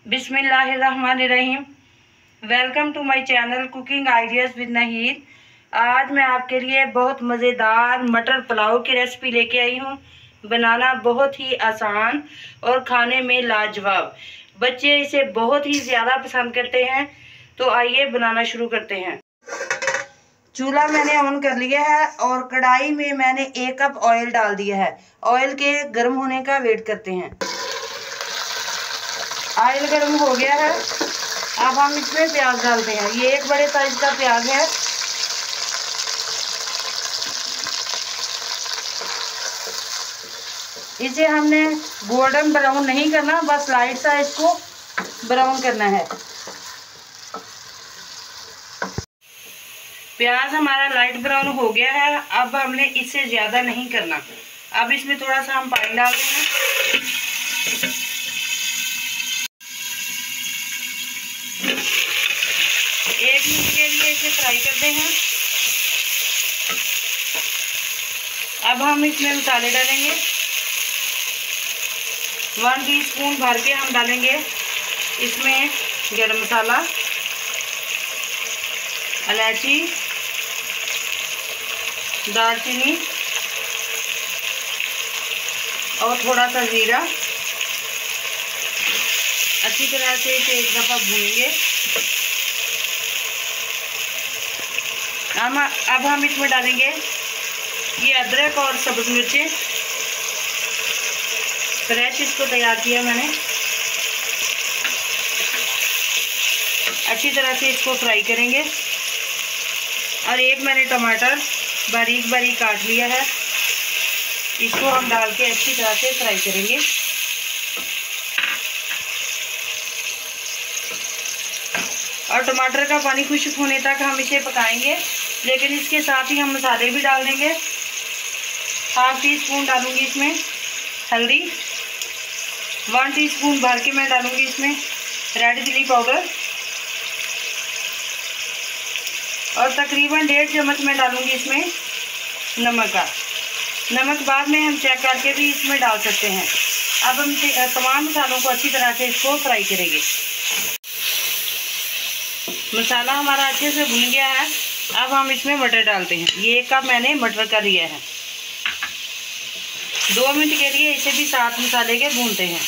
बिस्मिल्लाहिर्रहमानिर्रहीम। Welcome to my channel cooking ideas with Naheed. आज मैं आपके लिए बहुत मज़ेदार मटर पुलाव की रेसिपी लेके आई हूँ। बनाना बहुत ही आसान और खाने में लाजवाब। बच्चे इसे बहुत ही ज़्यादा पसंद करते हैं। तो आइए बनाना शुरू करते हैं। चूल्हा मैंने ऑन कर लिया है और कढ़ाई में मैंने 1 कप ऑयल डाल दिया है। ऑयल के गर्म होने का वेट करते हैं। ऑयल गर्म हो गया है। अब हम इसमें प्याज डालते हैं। ये 1 बड़े साइज का प्याज है। इसे हमने गोल्डन ब्राउन नहीं करना, बस लाइट सा इसको ब्राउन करना है। प्याज हमारा लाइट ब्राउन हो गया है। अब हमने इससे ज़्यादा नहीं करना। अब इसमें थोड़ा सा हम पानी डालते हैं। 1 मिनट के लिए इसे फ्राई करते हैं। अब हम इसमें मसाले डालेंगे। 1 टीस्पून भर के हम डालेंगे इसमें गरम मसाला, इलायची, दालचीनी और थोड़ा सा जीरा। अच्छी तरह से इसे एक दफ़ा भूनेंगे। अब हम इसमें डालेंगे ये अदरक और सब्ज़ मिर्चें। फ्रेश इसको तैयार किया मैंने। अच्छी तरह से इसको फ्राई करेंगे। और 1 मैंने टमाटर बारीक बारीक काट लिया है। इसको हम डाल के अच्छी तरह से फ्राई करेंगे। और टमाटर का पानी खुश्क होने तक हम इसे पकाएंगे। लेकिन इसके साथ ही हम मसाले भी डाल देंगे। 1/2 टीस्पून डालूंगी इसमें हल्दी। 1 टीस्पून भर के मैं डालूंगी इसमें रेड चिली पाउडर। और तकरीबन 1.5 चम्मच मैं डालूंगी इसमें नमक का। नमक बाद में हम चेक करके भी इसमें डाल सकते हैं। अब हम तमाम मसालों को अच्छी तरह से इसको फ्राई करेंगे। मसाला हमारा अच्छे से भुन गया है। अब हम इसमें मटर डालते हैं। ये 1 कप मैंने मटर का लिया है। 2 मिनट के लिए इसे भी साथ मसाले के भूनते हैं।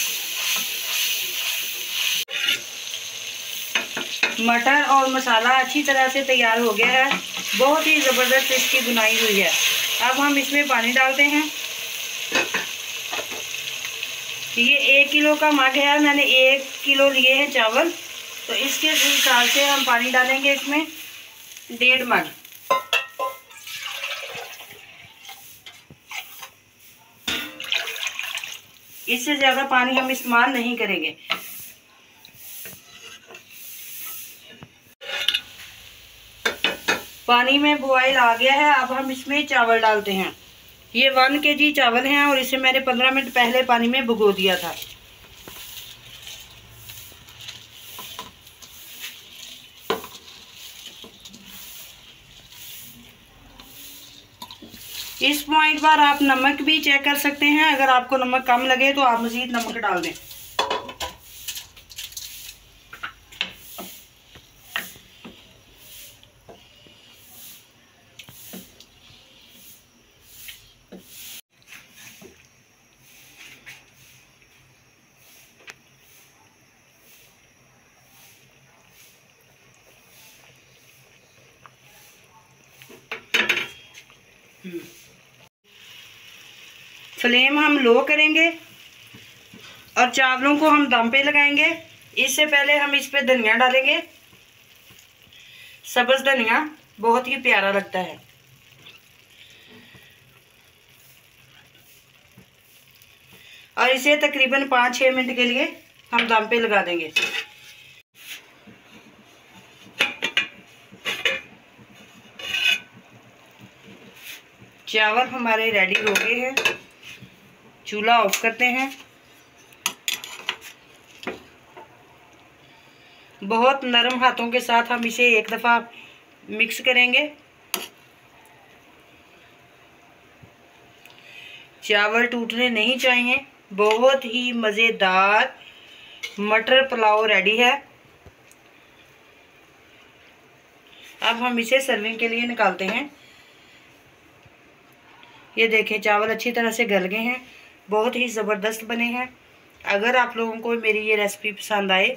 मटर और मसाला अच्छी तरह से तैयार हो गया है। बहुत ही ज़बरदस्त इसकी भुनाई हुई है। अब हम इसमें पानी डालते हैं। ये 1 किलो का मग है। मैंने 1 किलो लिए हैं चावल, तो इसके हिसाब से हम पानी डालेंगे इसमें 1.5 मग। इससे ज़्यादा पानी हम इस्तेमाल नहीं करेंगे। पानी में बॉयल आ गया है। अब हम इसमें चावल डालते हैं। ये 1 kg चावल हैं और इसे मैंने 15 मिनट पहले पानी में भिगो दिया था। इस पॉइंट पर आप नमक भी चेक कर सकते हैं। अगर आपको नमक कम लगे तो आप मज़ीद नमक डाल दें। फ्लेम हम लो करेंगे और चावलों को हम दम पे लगाएंगे। इससे पहले हम इस पे धनिया डालेंगे। सब्ज़ धनिया बहुत ही प्यारा लगता है। और इसे तकरीबन 5-6 मिनट के लिए हम दम पे लगा देंगे। चावल हमारे रेडी हो गए हैं। चूल्हा ऑफ करते हैं। बहुत नरम हाथों के साथ हम इसे एक दफ़ा मिक्स करेंगे। चावल टूटने नहीं चाहिए। बहुत ही मज़ेदार मटर पुलाव रेडी है। अब हम इसे सर्विंग के लिए निकालते हैं। ये देखें, चावल अच्छी तरह से गल गए हैं, बहुत ही ज़बरदस्त बने हैं। अगर आप लोगों को मेरी ये रेसिपी पसंद आए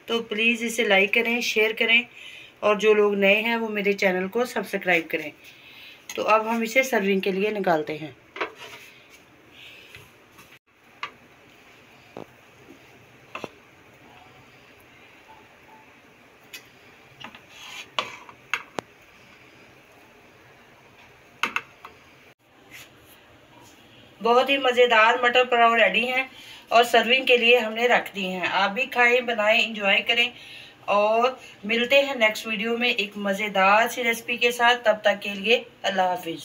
तो प्लीज़ इसे लाइक करें, शेयर करें, और जो लोग नए हैं वो मेरे चैनल को सब्सक्राइब करें। तो अब हम इसे सर्विंग के लिए निकालते हैं। बहुत ही मज़ेदार मटर पुलाव रेडी हैं और सर्विंग के लिए हमने रख दी हैं। आप भी खाएं, बनाएं, इंजॉय करें, और मिलते हैं नेक्स्ट वीडियो में एक मज़ेदार सी रेसिपी के साथ। तब तक के लिए अल्लाह हाफिज़।